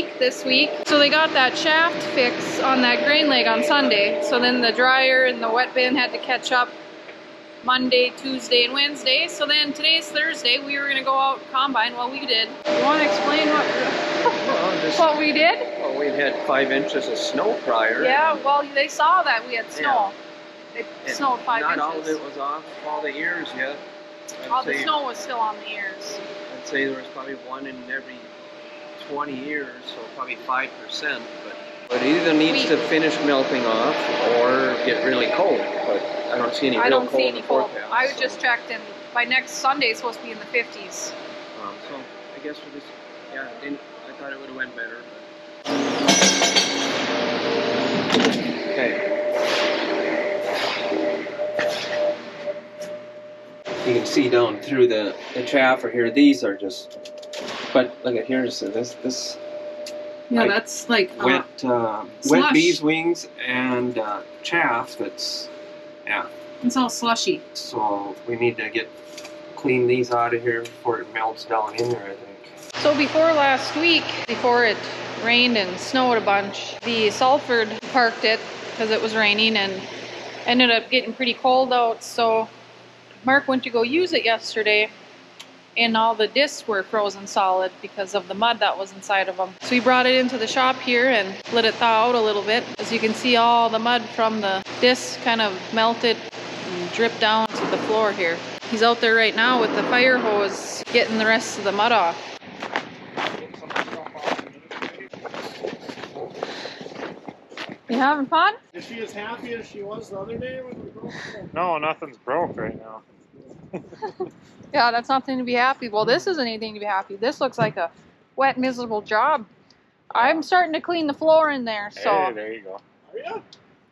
week this week. So they got that shaft fix on that grain leg on Sunday. So then the dryer and the wet bin had to catch up Monday, Tuesday, and Wednesday. So then today's Thursday. We were gonna go out combine. Well, we did. You want to explain what we did? Well, we've had 5 inches of snow prior. Yeah. Well, they saw that we had snow. Yeah. It snowed 5 inches. Not all of it was off all the ears yet. All the snow was still on the ears. I'd say there was probably 1 in every 20 years, so probably 5%. But it either needs to finish melting off or get really cold. But I don't see any real cold in the forecast. I just checked, and by next Sunday it's supposed to be in the 50s. So I guess we just, yeah, I thought it would have went better. But. Okay. You can see down through the chaff or here, these are just, but look at here, so this. Yeah, like that's like wet bees wings and chaff that's, yeah. It's all slushy. So we need to clean these out of here before it melts down in there, I think. So before last week, before it rained and snowed a bunch, the Salford parked it because it was raining and ended up getting pretty cold out. So Mark went to go use it yesterday, and all the discs were frozen solid because of the mud that was inside of them. So he brought it into the shop here and let it thaw out a little bit. As you can see, all the mud from the discs kind of melted and dripped down to the floor here. He's out there right now with the fire hose getting the rest of the mud off. You having fun? Is she as happy as she was the other day when we broke? No, nothing's broke right now. Yeah, that's nothing to be happy. Well, this isn't anything to be happy. This looks like a wet, miserable job. I'm starting to clean the floor in there, so. Hey, there you go. Are you?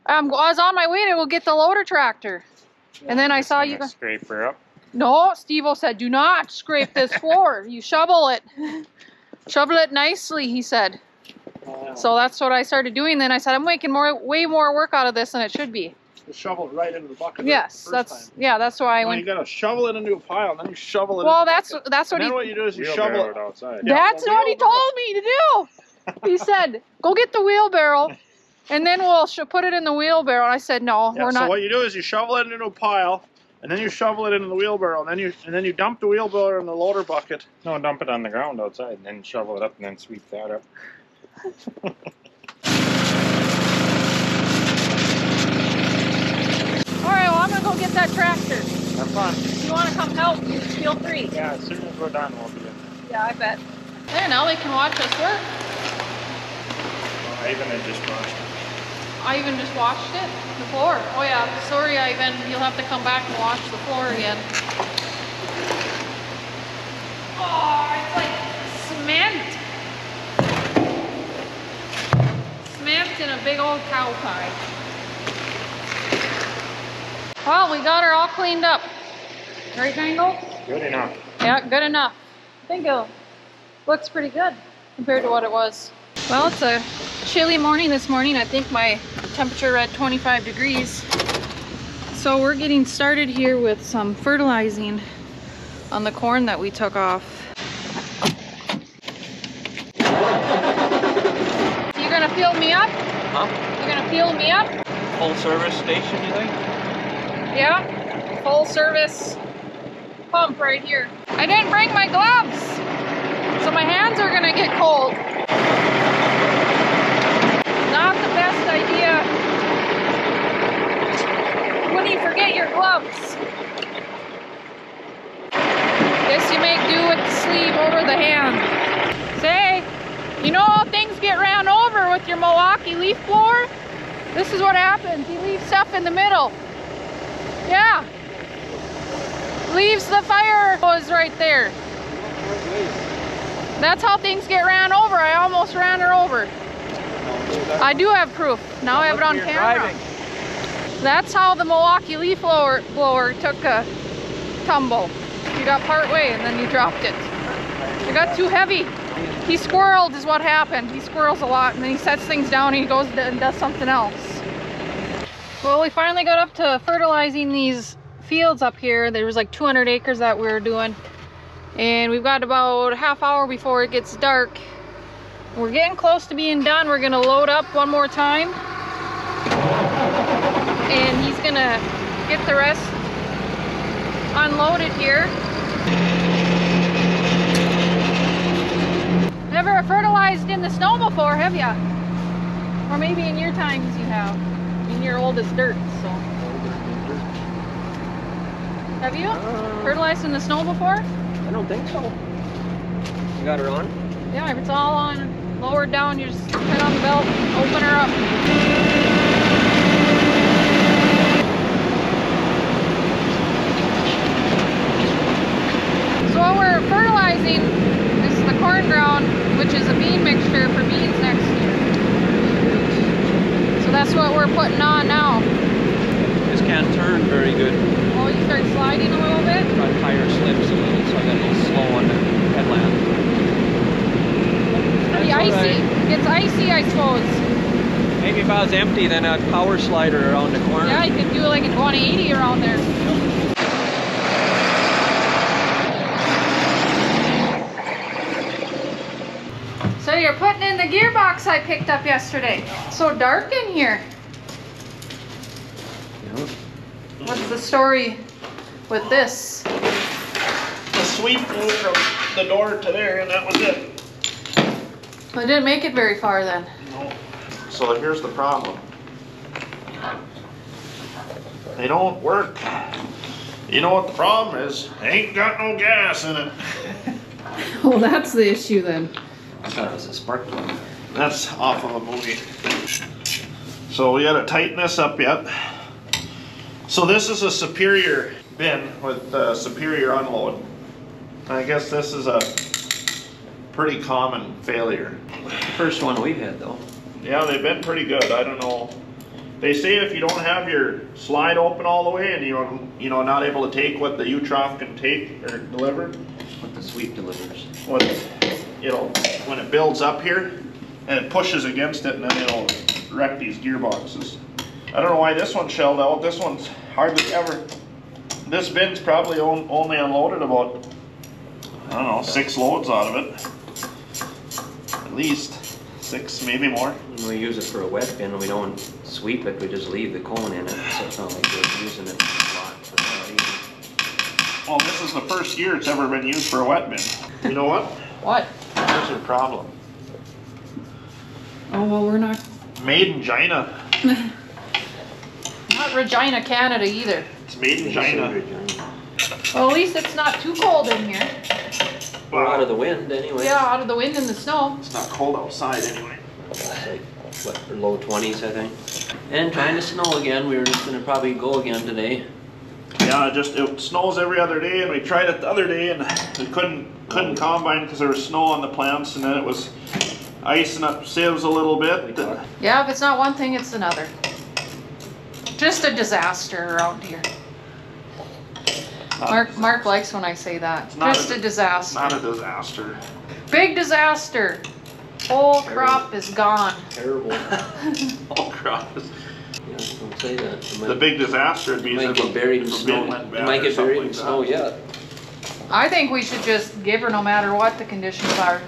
I was on my way to go get the loader tractor. And then I saw you. Scrape her up. No, Steve-O said, do not scrape this floor. You shovel it. Shovel it nicely, he said. So that's what I started doing. Then I said, I'm making way more work out of this than it should be. Just shovel it right into the bucket. Yes, that's why I went. You gotta shovel it into a pile, and then you shovel it. Well, into that's what and he. then what you do is you shovel it outside. Yeah, that's what he told me to do. He said, "Go get the wheelbarrow, and then we'll put it in the wheelbarrow." And I said, "No, we're not." So what you do is you shovel it into a pile, and then you shovel it into the wheelbarrow, and then you dump the wheelbarrow in the loader bucket. No, dump it on the ground outside, and then shovel it up, and then sweep that up. Alright, well, I'm going to go get that tractor. Have fun. If you want to come help, feel free. Yeah, as soon as we're done, we'll be in. Yeah, I bet. There, now they can watch us work. Well, Ivan had just washed it. Ivan just washed it? The floor? Oh yeah, sorry Ivan, you'll have to come back and wash the floor again. Oh, it's like cement. Cement in a big old cow pie. Well, we got her all cleaned up. Right, Mango? Good enough. Yeah, good enough. I think it looks pretty good compared to what it was. Well, it's a chilly morning this morning. I think my temperature read 25 degrees. So we're getting started here with some fertilizing on the corn that we took off. You gonna fill me up? Huh? You gonna fill me up? Full service station, you think? Yeah, full service pump right here. I didn't bring my gloves, so my hands are gonna get cold. Not the best idea when you forget your gloves. Guess you make do with the sleeve over the hand. Say, you know how things get ran over with your Milwaukee leaf blower? This is what happens. You leave stuff in the middle. Yeah. Leaves the fire hose right there. That's how things get ran over. I almost ran her over. I do have proof. Now I have it on camera. That's how the Milwaukee leaf blower took a tumble. You got part way and then you dropped it. It got too heavy. He squirreled is what happened. He squirrels a lot and then he sets things down and he goes and does something else. Well, we finally got up to fertilizing these fields up here. There was like 200 acres that we were doing. And we've got about a half hour before it gets dark. We're getting close to being done. We're gonna load up one more time. And he's gonna get the rest unloaded here. Never fertilized in the snow before, have ya? Or maybe in your times you have. In your oldest dirt, so. Have you fertilized in the snow before? I don't think so. You got her on? Yeah, if it's all on, lowered down, you just put on the belt, open her up. So what we're fertilizing, this is the corn ground, which is a bean mixture for beans next year. So that's what we're putting on now. Just can't turn very good. Oh, you start sliding a little bit? My tire slips a little, so I got a little slow on the headland. It's pretty icy. It gets icy, I suppose. Maybe if I was empty, then I'd power slider around the corner. Yeah, you could do like a 180 around there. So you're putting in the gearbox I picked up yesterday. It's so dark in here. Yeah. What's the story with this? The sweep flew from the door to there, and that was it. Well, it didn't make it very far then. No. So here's the problem. They don't work. You know what the problem is? They ain't got no gas in it. Oh, that's the issue then. I thought it was a spark plug. That's off of a movie. So we gotta tighten this up yet. So this is a Superior bin with Superior unload. I guess this is a pretty common failure. First one we've had though. Yeah, they've been pretty good. I don't know. They say if you don't have your slide open all the way and you're not able to take what the U-trough can take or deliver. What the sweep delivers. When it builds up here and it pushes against it, and then it'll wreck these gearboxes. I don't know why this one's shelled out. This one's hardly ever. This bin's probably only unloaded about, I don't know, 6 loads out of it. At least 6, maybe more. When we use it for a wet bin, we don't sweep it, we just leave the cone in it, so it's not like we're using it a lot for that either. Well, this is the first year it's ever been used for a wet bin. You know what? What? Here's your problem. Oh, well, we're not. Made in China. Not Regina, Canada either. It's made in China. Well, at least it's not too cold in here. We're out of the wind anyway. Yeah, out of the wind and the snow. It's not cold outside anyway. It's like, what, low 20s, I think. And trying to snow again. We were just going to probably go again today. Yeah, it snows every other day, and we tried it the other day, and we couldn't combine because there was snow on the plants, and then it was icing up sieves a little bit. Yeah, if it's not one thing, it's another. Just a disaster around here. Mark likes when I say that. Just a disaster. Not a disaster. Big disaster. Whole crop is gone. Terrible. Whole crop is. Yeah, don't say that. The big disaster would be might get buried in snow. It might get buried in snow yet. I think we should just give her no matter what the conditions are.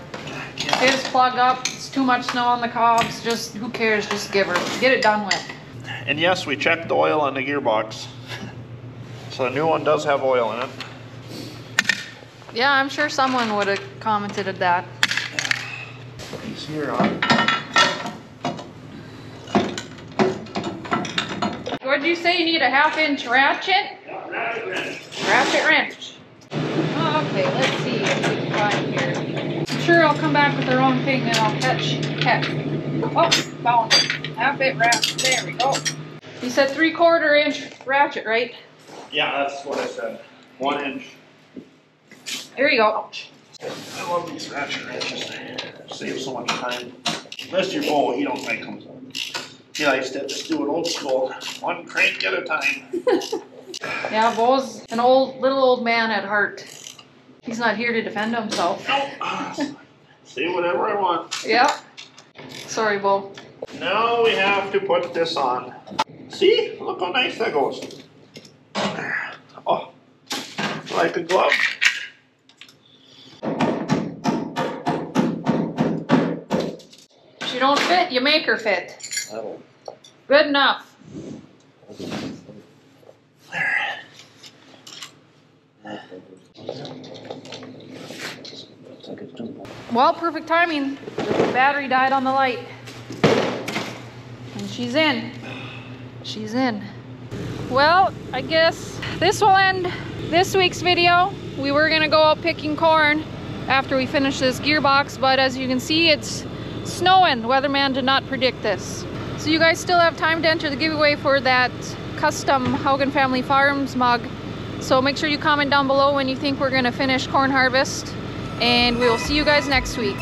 Just plug up. It's too much snow on the cobs. Just who cares? Just give her. Get it done with. And yes, we checked the oil on the gearbox. So the new one does have oil in it. Yeah, I'm sure someone would have commented at that. He's here on. What did you say? You need a 1/2-inch ratchet? Yeah, ratchet wrench. Ratchet wrench. Okay, let's see what we can find here. I'm sure I'll come back with the wrong thing and I'll catch. Oh, found it. 1/2-inch ratchet. There we go. You said 3/4-inch ratchet, right? Yeah, that's what I said. 1 inch. Here you go. I love these ratchet wrenches. They save so much time. Mr. Bo, he don't make them. He likes to just do it old school. 1 crank at a time. Yeah, Bo's an little old man at heart. He's not here to defend himself. Nope. Say whatever I want. Yeah. Sorry, Bo. Now we have to put this on. See? Look how nice that goes. Oh, like a glove. fit, you make her fit. That'll. Good enough. Well, perfect timing. The battery died on the light. And she's in. She's in. Well, I guess this will end this week's video. We were gonna go out picking corn after we finish this gearbox, but as you can see, it's snowing. The weatherman did not predict this. So you guys still have time to enter the giveaway for that custom Haugen Family Farms mug. So make sure you comment down below when you think we're gonna finish corn harvest, and we will see you guys next week.